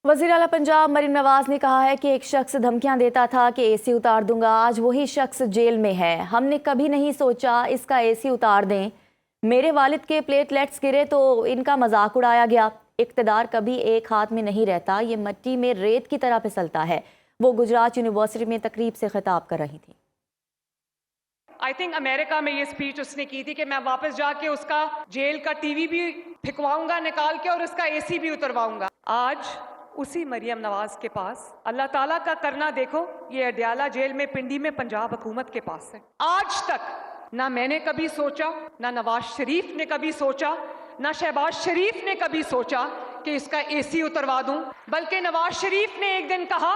वज़ीर आला पंजाब मरीम नवाज ने कहा है कि एक शख्स धमकियां देता था कि एसी उतार दूंगा। आज वही शख्स जेल में है। हमने कभी नहीं सोचा इसका एसी उतार दें। मेरे वालिद के प्लेटलेट्स गिरे तो इनका मजाक उड़ाया गया। इक़्तिदार कभी एक हाथ में नहीं रहता, ये मिट्टी में रेत की तरह फिसलता है। वो गुजरात यूनिवर्सिटी में तकरीब से खिताब कर रही थी। आई थिंक अमेरिका में ये स्पीच उसने की थी कि मैं वापस जाके उसका जेल का टीवी भी फिकवाऊंगा निकाल के और उसका एसी भी उतरवाऊंगा। आज उसी मरियम नवाज के पास अल्लाह ताला का करना देखो, ये अडयाला जेल में पिंडी में पंजाब हुकूमत के पास है। आज तक ना मैंने कभी सोचा, ना नवाज शरीफ ने कभी सोचा, ना शहबाज शरीफ ने कभी सोचा कि इसका एसी उतरवा दूं, बल्कि नवाज शरीफ ने एक दिन कहा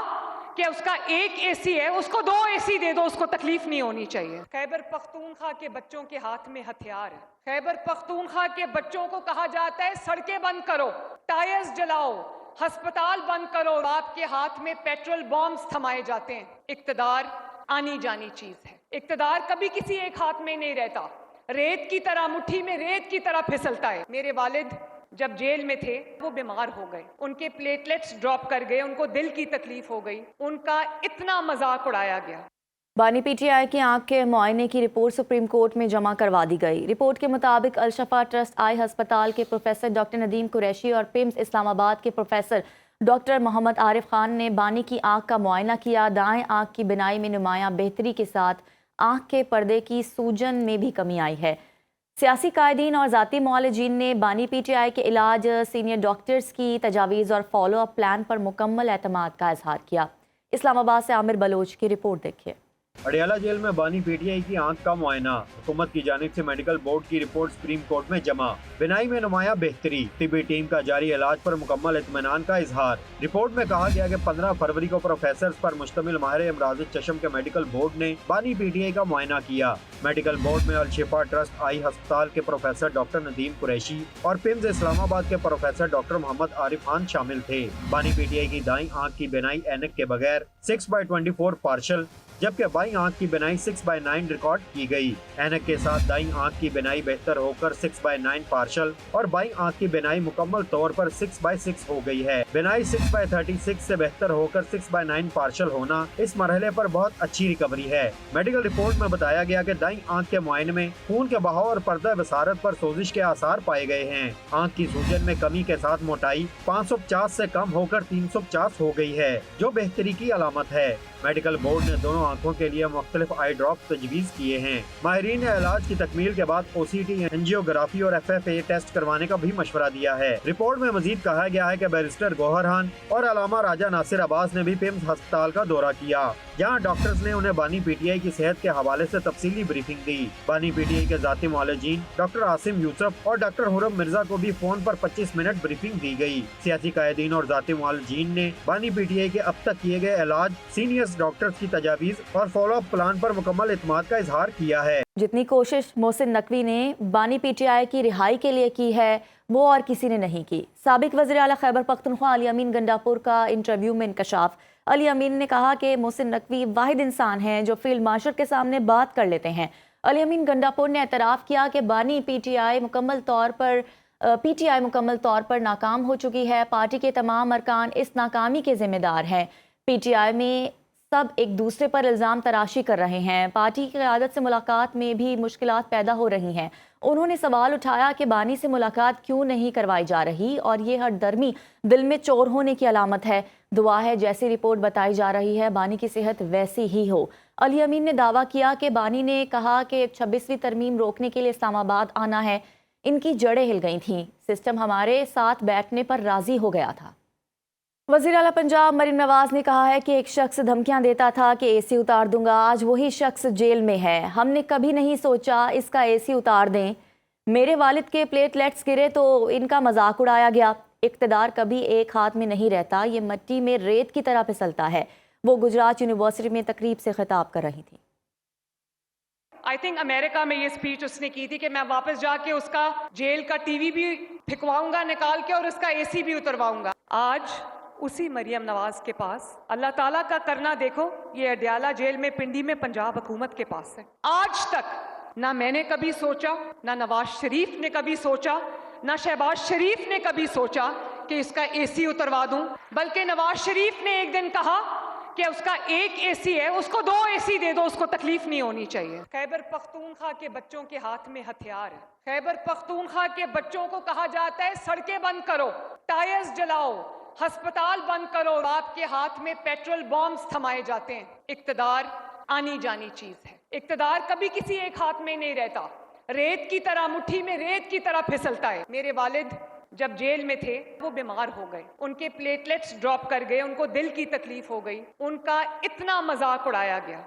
कि उसका एक एसी है, उसको 2 एसी दे दो, उसको तकलीफ नहीं होनी चाहिए। खैबर पख्तूनख्वा के बच्चों के हाथ में हथियार है। खैबर पख्तूनख्वा के बच्चों को कहा जाता है सड़कें बंद करो, टायर्स जलाओ, अस्पताल बंद करो। आपके हाथ में पेट्रोल बॉम्ब्स थमाए जाते हैं। इक़्तिदार आनी जानी चीज है। इक़्तिदार कभी किसी एक हाथ में नहीं रहता, रेत की तरह, मुट्ठी में रेत की तरह फिसलता है। मेरे वालिद जब जेल में थे वो बीमार हो गए, उनके प्लेटलेट्स ड्रॉप कर गए, उनको दिल की तकलीफ हो गई, उनका इतना मजाक उड़ाया गया। बानी पीटीआई की आंख के मुआयने की रिपोर्ट सुप्रीम कोर्ट में जमा करवा दी गई। रिपोर्ट के मुताबिक अलशफा ट्रस्ट आई अस्पताल के प्रोफेसर डॉक्टर नदीम कुरैशी और पिम्स इस्लामाबाद के प्रोफेसर डॉक्टर मोहम्मद आरिफ खान ने बानी की आंख का मुआयना किया। दाएं आंख की बिनाई में नुमायां बेहतरी के साथ आंख के पर्दे की सूजन में भी कमी आई है। सियासी कायदीन और ज़ाती मुआलिजीन ने बानी पीटीआई के इलाज, सीनियर डॉक्टर्स की तजावीज़ और फॉलो अप प्लान पर मुकम्मल एतमाद का इजहार किया। इस्लामाबाद से आमिर बलोच की रिपोर्ट देखिए। अडयाला जेल में बानी पीटीआई की आंख का मुआयना। हुकूमत की जानिब से मेडिकल बोर्ड की रिपोर्ट सुप्रीम कोर्ट में जमा। बिनाई में नुमाया बेहतरी, तिब्बी टीम का जारी इलाज पर मुकम्मल इत्मीनान का इजहार। रिपोर्ट में कहा गया कि 15 फरवरी को प्रोफेसर पर मुश्तमिल माहिर अमराज चशम के मेडिकल बोर्ड ने बानी पीटीआई का मुआयना किया। मेडिकल बोर्ड में अलशिफा ट्रस्ट आई अस्पताल के प्रोफेसर डॉक्टर नदीम कुरैशी और पिम्स इस्लामाबाद के प्रोफेसर डॉक्टर मोहम्मद आरिफ खान शामिल थे। बानी पीटीआई की दाईं आंख की बिनाई ऐनक के बगैर 6/24 पार्शल, जबकि बाईं आंख की बिनाई 6/9 रिकॉर्ड की गई। ऐनक के साथ दाईं आंख की बिनाई बेहतर होकर 6/9 पार्शल और बाईं आंख की बिनाई मुकम्मल तौर पर 6/6 हो गई है। बिनाई 6/36 से बेहतर होकर 6/9 पार्शल होना इस मरहले पर बहुत अच्छी रिकवरी है। मेडिकल रिपोर्ट में बताया गया कि दाईं आंख के मुआयने में खून के बहाव और पर्दा बसारत पर सोजिश के आसार पाए गए हैं। आंख की सूजन में कमी के साथ मोटाई 550 से कम होकर 350 हो गई है, जो बेहतरी की अलामत है। मेडिकल बोर्ड ने दोनों आंखों के लिए मुख्तलिफ आई ड्रॉप तजवीज़ किए हैं। माहिरीन ने इलाज की तकमील के बाद OCT, एंजियोग्राफी और FFA टेस्ट करवाने का भी मशवरा दिया है। रिपोर्ट में मजीद कहा गया है कि बैरिस्टर गौहर खान और अलामा राजा नासिर अब्बास ने भी पिम्स अस्पताल का दौरा किया, जहां डॉक्टर्स ने उन्हें बानी पीटीआई की सेहत के हवाले से तफसीली ब्रीफिंग दी। बानी पीटीआई के ज़ाती मुआलिजीन डॉक्टर आसिम यूसुफ और डॉक्टर हुरम मिर्जा को भी फोन पर 25 मिनट ब्रीफिंग दी गई। सियासी कायदीन और ज़ाती मुआलिजीन ने बानी पीटीआई के अब तक किए गए इलाज, सीनियर डॉक्टर्स की तजावीज़ और फॉलो अप प्लान पर मुकम्मल इत्मीनान का इजहार किया है। जितनी कोशिश मोहसिन नकवी ने बानी पीटीआई की रिहाई के लिए की है, वो और किसी ने नहीं की। साबिक वज़ीर आला खैबर पख्तूनख्वा अली अमीन गंडापुर का इंटरव्यू में इंकशाफ। अली अमीन ने कहा कि मोहसिन नकवी वाहिद इंसान हैं जो फील्ड मार्शल के सामने बात कर लेते हैं। अली अमीन गंडापुर ने एतराफ़ किया कि बानी पीटीआई मुकम्मल तौर पर नाकाम हो चुकी है। पार्टी के तमाम अरकान इस नाकामी के जिम्मेदार हैं। पीटीआई में सब एक दूसरे पर इल्ज़ाम तराशी कर रहे हैं। पार्टी की क़यादत से मुलाकात में भी मुश्किलात पैदा हो रही हैं। उन्होंने सवाल उठाया कि बानी से मुलाकात क्यों नहीं करवाई जा रही और ये हरदर्मी दिल में चोर होने की अलामत है। दुआ है जैसी रिपोर्ट बताई जा रही है बानी की सेहत वैसी ही हो। अली अमीन ने दावा किया कि बानी ने कहा कि 26वीं तरमीम रोकने के लिए इस्लामाबाद आना है। इनकी जड़ें हिल गई थीं। सिस्टम हमारे साथ बैठने पर राजी हो गया था। वज़ीर आला पंजाब मरीम नवाज ने कहा है कि एक शख्स धमकियां देता था कि एसी उतार दूंगा। आज वही शख्स जेल में है। हमने कभी नहीं सोचा इसका एसी उतार दें। मेरे वालिद के प्लेटलेट्स गिरे तो इनका मजाक उड़ाया गया। इक़्तिदार कभी एक हाथ में नहीं रहता, ये मिट्टी में रेत की तरह फिसलता है। वो गुजरात यूनिवर्सिटी में तकरीब से खिताब कर रही थी। आई थिंक अमेरिका में ये स्पीच उसने की थी कि मैं वापस जाके उसका जेल का टीवी भी फिकवाऊंगा निकाल के और उसका एसी भी उतरवाऊंगा। आज उसी मरियम नवाज के पास अल्लाह ताला का करना देखो, ये अडयाला जेल में पिंडी में पंजाब हुकूमत के पास है। आज तक ना मैंने कभी सोचा, ना नवाज शरीफ ने कभी सोचा, ना शहबाज शरीफ ने कभी सोचा कि इसका एसी उतरवा दूं, बल्कि नवाज शरीफ ने एक दिन कहा कि उसका एक एसी है, उसको 2 एसी दे दो, उसको तकलीफ नहीं होनी चाहिए। खैबर पख्तूनख्वा के बच्चों के हाथ में हथियार है। खैबर पख्तूनख्वा के बच्चों को कहा जाता है सड़कें बंद करो, टायर्स जलाओ, अस्पताल बंद करो, आपके हाथ में पेट्रोल बॉम्ब्स थमाए जाते हैं। इक्तदार आनी जानी चीज है, इक्तदार कभी किसी एक हाथ में नहीं रहता, रेत की तरह, मुट्ठी में रेत की तरह फिसलता है। मेरे वालिद जब जेल में थे वो बीमार हो गए, उनके प्लेटलेट्स ड्रॉप कर गए, उनको दिल की तकलीफ हो गई, उनका इतना मजाक उड़ाया गया।